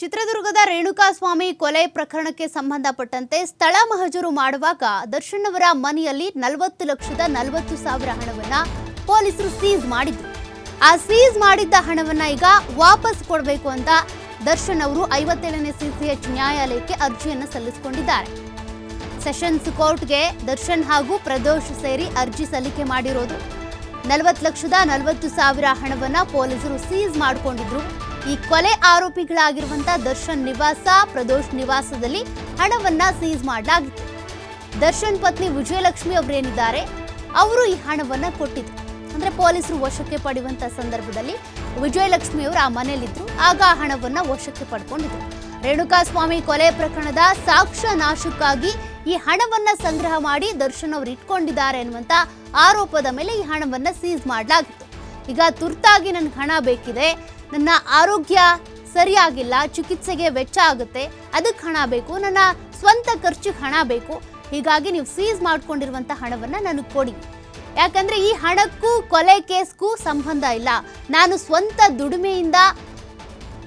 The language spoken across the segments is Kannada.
ಚಿತ್ರದುರ್ಗದ ರೇಣುಕಾಸ್ವಾಮಿ ಕೊಲೆ ಪ್ರಕರಣಕ್ಕೆ ಸಂಬಂಧಪಟ್ಟಂತೆ ಸ್ಥಳ ಮಹಜೂರು ಮಾಡುವಾಗ ದರ್ಶನ್ ಅವರ ಮನೆಯಲ್ಲಿ 40,40,000 ಹಣವನ್ನ ಪೊಲೀಸರು ಸೀಸ್ ಮಾಡಿದ್ರು. ಆ ಸೀಸ್ ಮಾಡಿದ್ದ ಹಣವನ್ನ ಈಗ ವಾಪಸ್ ಕೊಡಬೇಕು ಅಂತ ದರ್ಶನ್ ಅವರು 57ನೇ CCH ನ್ಯಾಯಾಲಯಕ್ಕೆ ಅರ್ಜಿಯನ್ನು ಸಲ್ಲಿಸಿಕೊಂಡಿದ್ದಾರೆ. ಸೆಷನ್ಸ್ ಕೋರ್ಟ್ಗೆ ದರ್ಶನ್ ಹಾಗೂ ಪ್ರದೋಷ್ ಸೇರಿ ಅರ್ಜಿ ಸಲ್ಲಿಕೆ ಮಾಡಿರೋದು. 40,40,000 ಹಣವನ್ನ ಪೊಲೀಸರು ಸೀಸ್ ಮಾಡಿಕೊಂಡಿದ್ರು. ಈ ಕೊಲೆ ಆರೋಪಿಗಳಾಗಿರುವಂತ ದರ್ಶನ್ ನಿವಾಸ, ಪ್ರದೋಷ್ ನಿವಾಸದಲ್ಲಿ ಹಣವನ್ನ ಸೀಸ್ ಮಾಡಲಾಗಿತ್ತು. ದರ್ಶನ್ ಪತ್ನಿ ವಿಜಯಲಕ್ಷ್ಮಿ ಅವರೇನಿದ್ದಾರೆ ಅವರು ಈ ಹಣವನ್ನ ಕೊಟ್ಟಿದ್ರು. ಅಂದ್ರೆ ಪೊಲೀಸರು ವಶಕ್ಕೆ ಪಡೆಯುವಂತ ಸಂದರ್ಭದಲ್ಲಿ ವಿಜಯಲಕ್ಷ್ಮಿ ಅವರು ಆ ಮನೆಯಲ್ಲಿದ್ರು. ಆಗ ಆ ಹಣವನ್ನ ವಶಕ್ಕೆ ಪಡ್ಕೊಂಡಿದ್ರು. ರೇಣುಕಾಸ್ವಾಮಿ ಕೊಲೆ ಪ್ರಕರಣದ ಸಾಕ್ಷ್ಯ ನಾಶಕ್ಕಾಗಿ ಈ ಹಣವನ್ನ ಸಂಗ್ರಹ ಮಾಡಿ ದರ್ಶನ್ ಅವರು ಇಟ್ಕೊಂಡಿದ್ದಾರೆ ಎನ್ನುವಂತ ಆರೋಪದ ಮೇಲೆ ಈ ಹಣವನ್ನ ಸೀಸ್ ಮಾಡಲಾಗಿತ್ತು. ಈಗ ತುರ್ತಾಗಿ ನನಗೆ ಹಣ ಬೇಕಿದೆ, ನನ್ನ ಆರೋಗ್ಯ ಸರಿಯಾಗಿಲ್ಲ, ಚಿಕಿತ್ಸೆಗೆ ವೆಚ್ಚ ಆಗುತ್ತೆ, ಅದಕ್ಕೆ ಹಣ ಬೇಕು, ನನ್ನ ಸ್ವಂತ ಖರ್ಚಿಗೆ ಹಣ ಬೇಕು, ಹೀಗಾಗಿ ನೀವು ಸೀಸ್ ಮಾಡ್ಕೊಂಡಿರುವಂಥ ಹಣವನ್ನು ನನಗೆ ಕೊಡಿ. ಯಾಕಂದರೆ ಈ ಹಣಕ್ಕೂ ಕೊಲೆ ಕೇಸ್ಗೂ ಸಂಬಂಧ ಇಲ್ಲ, ನಾನು ಸ್ವಂತ ದುಡಿಮೆಯಿಂದ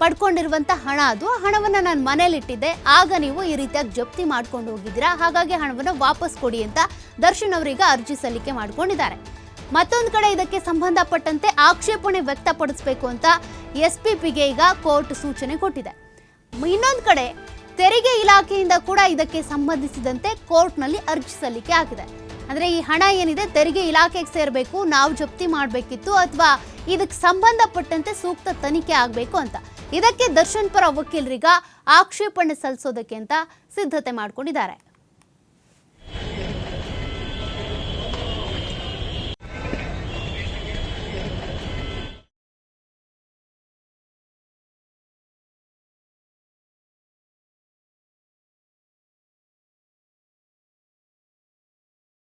ಪಡ್ಕೊಂಡಿರುವಂಥ ಹಣ ಅದು. ಆ ಹಣವನ್ನು ನಾನು ಮನೇಲಿಟ್ಟಿದ್ದೆ, ಆಗ ನೀವು ಈ ರೀತಿಯಾಗಿ ಜಪ್ತಿ ಮಾಡ್ಕೊಂಡು ಹೋಗಿದ್ದೀರಾ, ಹಾಗಾಗಿ ಹಣವನ್ನು ವಾಪಸ್ ಕೊಡಿ ಅಂತ ದರ್ಶನ್ ಅವರೀಗ ಅರ್ಜಿ ಸಲ್ಲಿಕೆ ಮಾಡ್ಕೊಂಡಿದ್ದಾರೆ. ಮತ್ತೊಂದು ಕಡೆ ಇದಕ್ಕೆ ಸಂಬಂಧಪಟ್ಟಂತೆ ಆಕ್ಷೇಪಣೆ ವ್ಯಕ್ತಪಡಿಸಬೇಕು ಅಂತ SPPಗೆ ಈಗ ಕೋರ್ಟ್ ಸೂಚನೆ ಕೊಟ್ಟಿದೆ. ಇನ್ನೊಂದು ಕಡೆ ತೆರಿಗೆ ಇಲಾಖೆಯಿಂದ ಕೂಡ ಇದಕ್ಕೆ ಸಂಬಂಧಿಸಿದಂತೆ ಕೋರ್ಟ್ನಲ್ಲಿ ಅರ್ಜಿ ಸಲ್ಲಿಕೆ ಆಗಿದೆ. ಅಂದರೆ ಈ ಹಣ ಏನಿದೆ ತೆರಿಗೆ ಇಲಾಖೆಗೆ ಸೇರಬೇಕು, ನಾವು ಜಪ್ತಿ ಮಾಡಬೇಕಿತ್ತು, ಅಥವಾ ಇದಕ್ಕೆ ಸಂಬಂಧಪಟ್ಟಂತೆ ಸೂಕ್ತ ತನಿಖೆ ಆಗಬೇಕು ಅಂತ. ಇದಕ್ಕೆ ದರ್ಶನ್ ಪರ ವಕೀಲರೀಗ ಆಕ್ಷೇಪಣೆ ಸಲ್ಲಿಸೋದಕ್ಕೆ ಅಂತ ಸಿದ್ಧತೆ ಮಾಡ್ಕೊಂಡಿದ್ದಾರೆ.